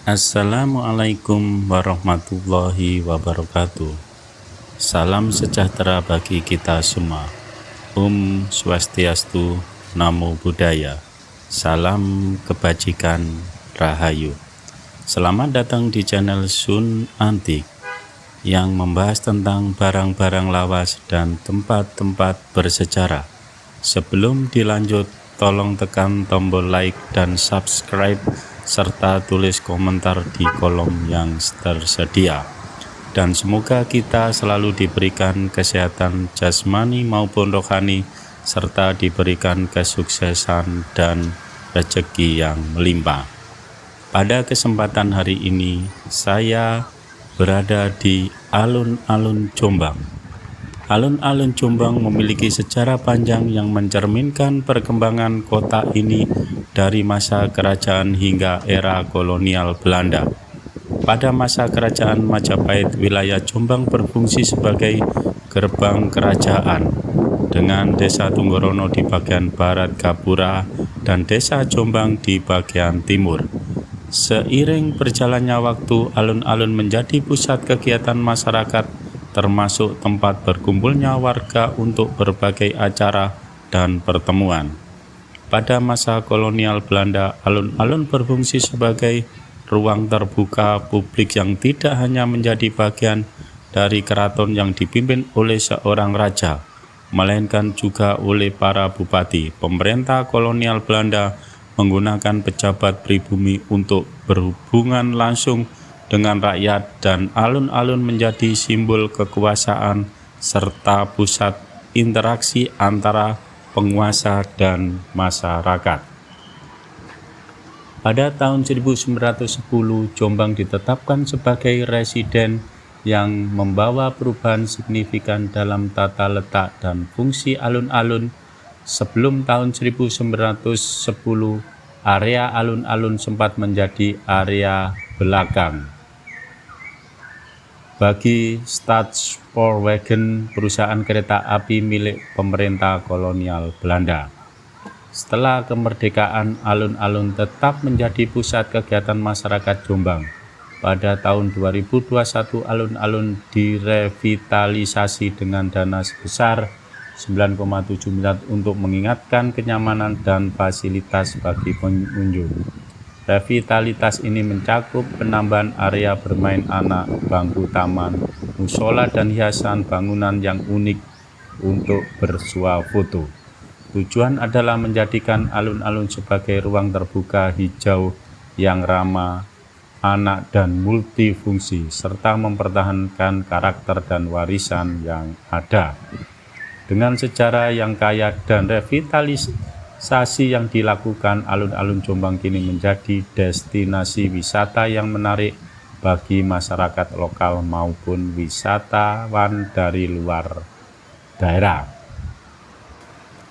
Assalamualaikum warahmatullahi wabarakatuh. Salam sejahtera bagi kita semua. Swastiastu, Namo Buddhaya. Salam kebajikan, Rahayu. Selamat datang di channel Sun Antik yang membahas tentang barang-barang lawas dan tempat-tempat bersejarah. Sebelum dilanjut, tolong tekan tombol like dan subscribe serta tulis komentar di kolom yang tersedia. Dan semoga kita selalu diberikan kesehatan jasmani maupun rohani, serta diberikan kesuksesan dan rezeki yang melimpah. Pada kesempatan hari ini, saya berada di alun-alun Jombang. Alun-alun Jombang memiliki sejarah panjang yang mencerminkan perkembangan kota ini dari masa kerajaan hingga era kolonial Belanda. Pada masa kerajaan Majapahit, wilayah Jombang berfungsi sebagai gerbang kerajaan, dengan Desa Tunggorono di bagian barat Gapura dan Desa Jombang di bagian timur. Seiring berjalannya waktu, alun-alun menjadi pusat kegiatan masyarakat, termasuk tempat berkumpulnya warga untuk berbagai acara dan pertemuan. Pada masa kolonial Belanda, alun-alun berfungsi sebagai ruang terbuka publik yang tidak hanya menjadi bagian dari keraton yang dipimpin oleh seorang raja, melainkan juga oleh para bupati. Pemerintah kolonial Belanda menggunakan pejabat pribumi untuk berhubungan langsung dengan rakyat, dan alun-alun menjadi simbol kekuasaan serta pusat interaksi antara penguasa dan masyarakat. Pada tahun 1910, Jombang ditetapkan sebagai residen yang membawa perubahan signifikan dalam tata letak dan fungsi alun-alun. Sebelum tahun 1910, area alun-alun sempat menjadi area belakang bagi Staatspoorwegen, perusahaan kereta api milik pemerintah kolonial Belanda. Setelah kemerdekaan, alun-alun tetap menjadi pusat kegiatan masyarakat Jombang. Pada tahun 2021, alun-alun direvitalisasi dengan dana sebesar 9,7 miliar untuk meningkatkan kenyamanan dan fasilitas bagi pengunjung. Revitalitas ini mencakup penambahan area bermain anak, bangku taman, musola, dan hiasan bangunan yang unik untuk bersuah foto. Tujuan adalah menjadikan alun-alun sebagai ruang terbuka hijau yang ramah anak dan multifungsi, serta mempertahankan karakter dan warisan yang ada. Dengan sejarah yang kaya dan revitalisasi yang dilakukan, alun-alun Jombang kini menjadi destinasi wisata yang menarik bagi masyarakat lokal maupun wisatawan dari luar daerah.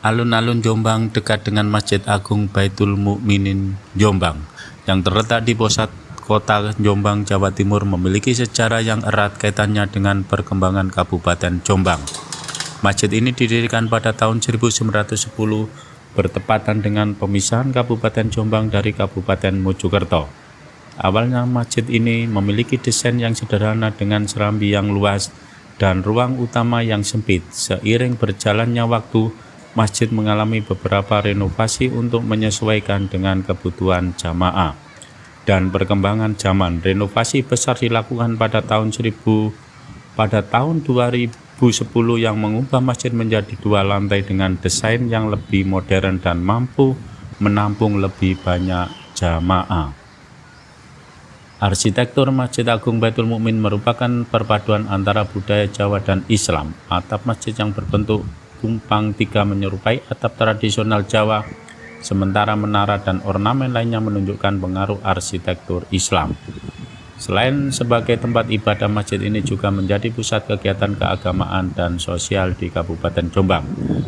Alun-alun Jombang dekat dengan Masjid Agung Baitul Mukminin Jombang yang terletak di pusat kota Jombang, Jawa Timur, memiliki sejarah yang erat kaitannya dengan perkembangan Kabupaten Jombang. Masjid ini didirikan pada tahun 1910 bertepatan dengan pemisahan Kabupaten Jombang dari Kabupaten Mojokerto. Awalnya masjid ini memiliki desain yang sederhana dengan serambi yang luas dan ruang utama yang sempit. Seiring berjalannya waktu, masjid mengalami beberapa renovasi untuk menyesuaikan dengan kebutuhan jamaah dan perkembangan zaman. Renovasi besar dilakukan pada tahun 2010 yang mengubah masjid menjadi 2 lantai dengan desain yang lebih modern dan mampu menampung lebih banyak jamaah. Arsitektur Masjid Agung Baitul Mukmin merupakan perpaduan antara budaya Jawa dan Islam. Atap masjid yang berbentuk tumpang tiga menyerupai atap tradisional Jawa, sementara menara dan ornamen lainnya menunjukkan pengaruh arsitektur Islam. Selain sebagai tempat ibadah, masjid ini juga menjadi pusat kegiatan keagamaan dan sosial di Kabupaten Jombang.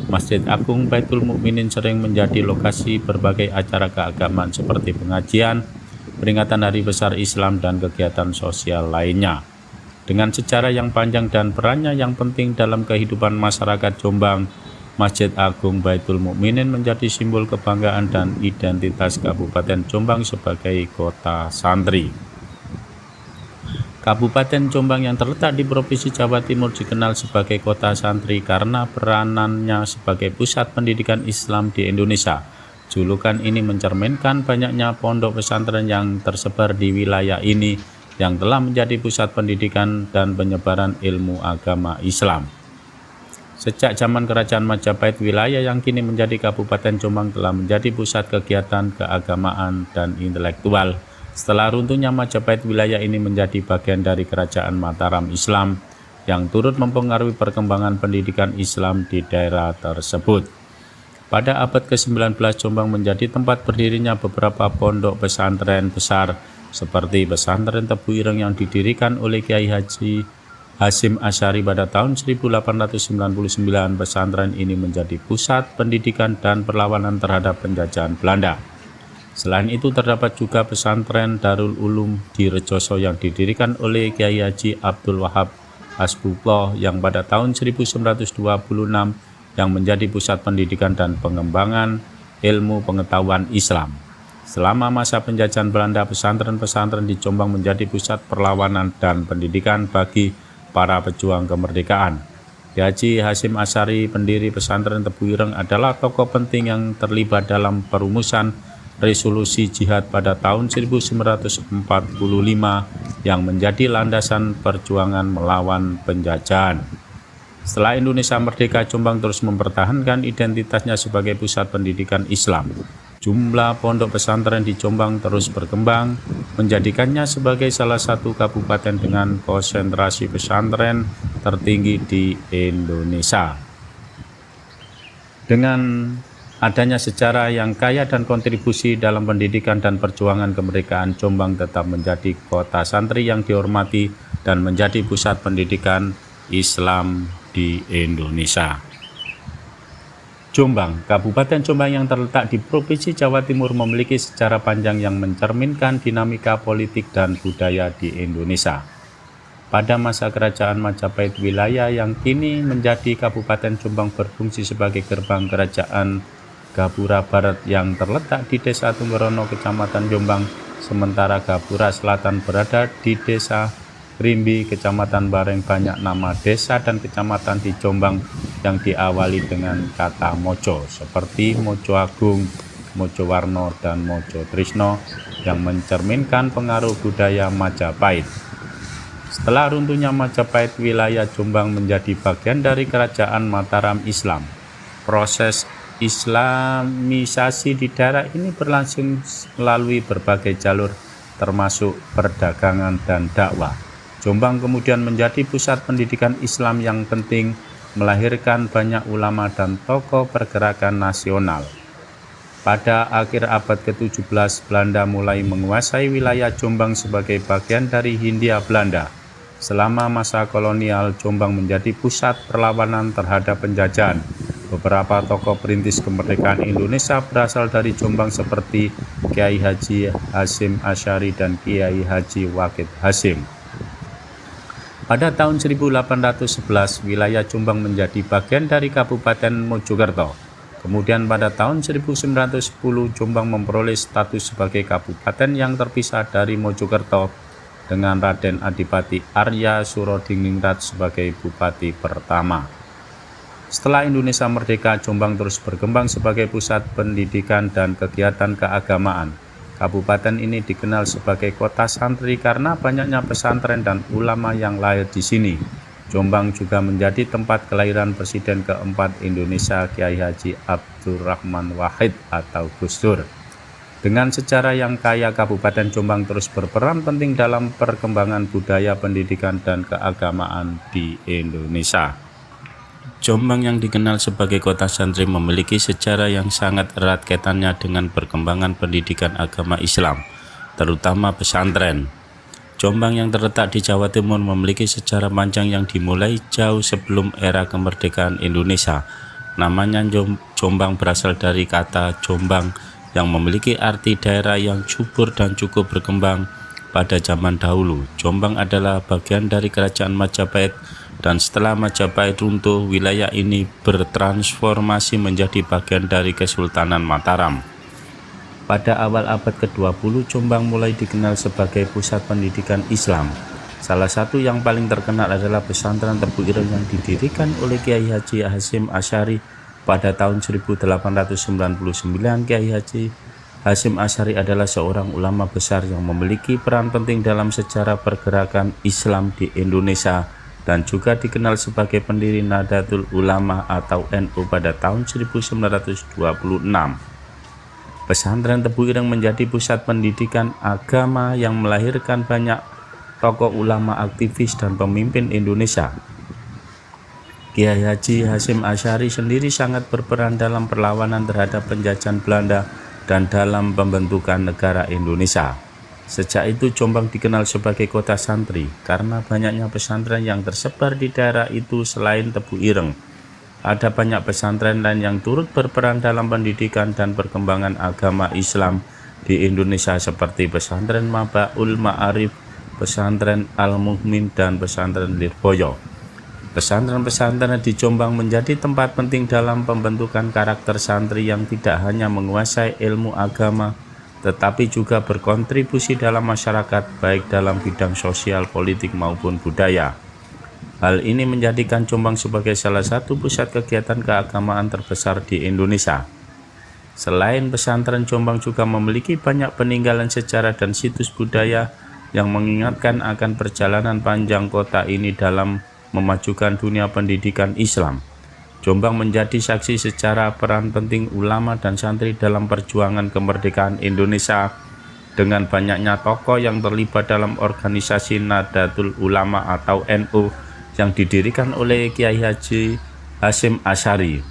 Masjid Agung Baitul Mukminin sering menjadi lokasi berbagai acara keagamaan seperti pengajian, peringatan Hari Besar Islam, dan kegiatan sosial lainnya. Dengan sejarah yang panjang dan perannya yang penting dalam kehidupan masyarakat Jombang, Masjid Agung Baitul Mukminin menjadi simbol kebanggaan dan identitas Kabupaten Jombang sebagai kota santri. Kabupaten Jombang yang terletak di Provinsi Jawa Timur dikenal sebagai kota santri karena peranannya sebagai pusat pendidikan Islam di Indonesia. Julukan ini mencerminkan banyaknya pondok pesantren yang tersebar di wilayah ini yang telah menjadi pusat pendidikan dan penyebaran ilmu agama Islam. Sejak zaman Kerajaan Majapahit, wilayah yang kini menjadi Kabupaten Jombang telah menjadi pusat kegiatan keagamaan dan intelektual. Setelah runtuhnya Majapahit, wilayah ini menjadi bagian dari Kerajaan Mataram Islam yang turut mempengaruhi perkembangan pendidikan Islam di daerah tersebut. Pada abad ke-19, Jombang menjadi tempat berdirinya beberapa pondok pesantren besar seperti Pesantren Tebu Ireng yang didirikan oleh Kiai Haji Hasyim Asy'ari pada tahun 1899. Pesantren ini menjadi pusat pendidikan dan perlawanan terhadap penjajahan Belanda. Selain itu terdapat juga pesantren Darul Ulum di Rejoso yang didirikan oleh Kiai Haji Abdul Wahab Hasbullah yang pada tahun 1926 yang menjadi pusat pendidikan dan pengembangan ilmu pengetahuan Islam. Selama masa penjajahan Belanda, pesantren-pesantren di Jombang menjadi pusat perlawanan dan pendidikan bagi para pejuang kemerdekaan. Kiai Haji Hasyim Asy'ari, pendiri pesantren Tebu Ireng, adalah tokoh penting yang terlibat dalam perumusan resolusi jihad pada tahun 1945 yang menjadi landasan perjuangan melawan penjajahan. Setelah Indonesia merdeka, Jombang terus mempertahankan identitasnya sebagai pusat pendidikan Islam. Jumlah pondok pesantren di Jombang terus berkembang, menjadikannya sebagai salah satu kabupaten dengan konsentrasi pesantren tertinggi di Indonesia. Dengan adanya sejarah yang kaya dan kontribusi dalam pendidikan dan perjuangan kemerdekaan, Jombang tetap menjadi kota santri yang dihormati dan menjadi pusat pendidikan Islam di Indonesia. Jombang, Kabupaten Jombang yang terletak di Provinsi Jawa Timur memiliki sejarah panjang yang mencerminkan dinamika politik dan budaya di Indonesia. Pada masa Kerajaan Majapahit, wilayah yang kini menjadi Kabupaten Jombang berfungsi sebagai gerbang Kerajaan Gapura Barat yang terletak di Desa Tunggorono, Kecamatan Jombang, sementara Gapura Selatan berada di Desa Rimbi, Kecamatan Bareng. Banyak nama desa dan kecamatan di Jombang yang diawali dengan kata Mojo, seperti Mojo Agung, Mojo Warno, dan Mojo Trisno yang mencerminkan pengaruh budaya Majapahit. Setelah runtuhnya Majapahit, wilayah Jombang menjadi bagian dari Kerajaan Mataram Islam. Proses Islamisasi di daerah ini berlangsung melalui berbagai jalur termasuk perdagangan dan dakwah. Jombang kemudian menjadi pusat pendidikan Islam yang penting, melahirkan banyak ulama dan tokoh pergerakan nasional. Pada akhir abad ke-17, Belanda mulai menguasai wilayah Jombang sebagai bagian dari Hindia Belanda. Selama masa kolonial, Jombang menjadi pusat perlawanan terhadap penjajahan. Beberapa tokoh perintis kemerdekaan Indonesia berasal dari Jombang seperti Kiai Haji Hasyim Asy'ari dan Kiai Haji Wahid Hasyim. Pada tahun 1811, wilayah Jombang menjadi bagian dari Kabupaten Mojokerto. Kemudian pada tahun 1910, Jombang memperoleh status sebagai kabupaten yang terpisah dari Mojokerto dengan Raden Adipati Arya Surodiningrat sebagai bupati pertama. Setelah Indonesia merdeka, Jombang terus berkembang sebagai pusat pendidikan dan kegiatan keagamaan. Kabupaten ini dikenal sebagai kota santri karena banyaknya pesantren dan ulama yang lahir di sini. Jombang juga menjadi tempat kelahiran Presiden keempat Indonesia, Kiai Haji Abdurrahman Wahid atau Gus Dur. Dengan sejarah yang kaya, Kabupaten Jombang terus berperan penting dalam perkembangan budaya, pendidikan, dan keagamaan di Indonesia. Jombang yang dikenal sebagai kota santri memiliki sejarah yang sangat erat kaitannya dengan perkembangan pendidikan agama Islam, terutama pesantren. Jombang yang terletak di Jawa Timur memiliki sejarah panjang yang dimulai jauh sebelum era kemerdekaan Indonesia. Namanya Jombang berasal dari kata Jombang yang memiliki arti daerah yang subur dan cukup berkembang pada zaman dahulu. Jombang adalah bagian dari Kerajaan Majapahit, dan setelah Majapahit runtuh, wilayah ini bertransformasi menjadi bagian dari Kesultanan Mataram. Pada awal abad ke-20, Jombang mulai dikenal sebagai pusat pendidikan Islam. Salah satu yang paling terkenal adalah pesantren Tebu Ireng yang didirikan oleh Kiai Haji Hasyim Asy'ari pada tahun 1899. Kiai Haji Hasyim Asy'ari adalah seorang ulama besar yang memiliki peran penting dalam sejarah pergerakan Islam di Indonesia dan juga dikenal sebagai pendiri Nahdlatul Ulama atau NU pada tahun 1926. Pesantren Tebu Ireng menjadi pusat pendidikan agama yang melahirkan banyak tokoh ulama, aktivis, dan pemimpin Indonesia. Kiai Haji Hasyim Asy'ari sendiri sangat berperan dalam perlawanan terhadap penjajahan Belanda dan dalam pembentukan negara Indonesia. Sejak itu Jombang dikenal sebagai kota santri karena banyaknya pesantren yang tersebar di daerah itu. Selain Tebu Ireng, ada banyak pesantren lain yang turut berperan dalam pendidikan dan perkembangan agama Islam di Indonesia seperti pesantren Mabaul Ma'arif, pesantren Al-Mu'min, dan pesantren Lirboyo. Pesantren-pesantren di Jombang menjadi tempat penting dalam pembentukan karakter santri yang tidak hanya menguasai ilmu agama, tetapi juga berkontribusi dalam masyarakat baik dalam bidang sosial, politik, maupun budaya. Hal ini menjadikan Jombang sebagai salah satu pusat kegiatan keagamaan terbesar di Indonesia. Selain pesantren, Jombang juga memiliki banyak peninggalan sejarah dan situs budaya yang mengingatkan akan perjalanan panjang kota ini dalam memajukan dunia pendidikan Islam. Jombang menjadi saksi sejarah peran penting ulama dan santri dalam perjuangan kemerdekaan Indonesia dengan banyaknya tokoh yang terlibat dalam organisasi Nahdlatul Ulama atau NU yang didirikan oleh Kiai Haji Hasyim Asy'ari.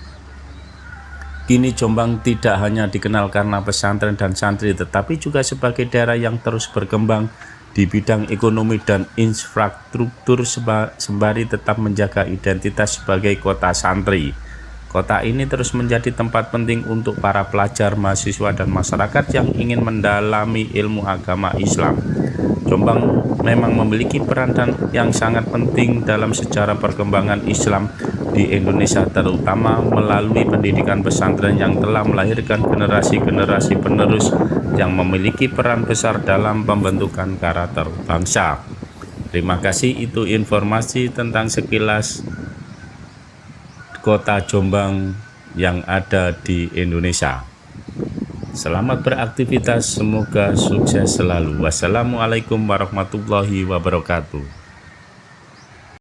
Kini Jombang tidak hanya dikenal karena pesantren dan santri, tetapi juga sebagai daerah yang terus berkembang di bidang ekonomi dan infrastruktur sembari tetap menjaga identitas sebagai kota santri. Kota ini terus menjadi tempat penting untuk para pelajar, mahasiswa, dan masyarakat yang ingin mendalami ilmu agama Islam. Jombang memang memiliki peran yang sangat penting dalam sejarah perkembangan Islam di Indonesia, terutama melalui pendidikan pesantren yang telah melahirkan generasi-generasi penerus yang memiliki peran besar dalam pembentukan karakter bangsa. Terima kasih, itu informasi tentang sekilas kota Jombang yang ada di Indonesia. Selamat beraktivitas, semoga sukses selalu. Wassalamualaikum warahmatullahi wabarakatuh.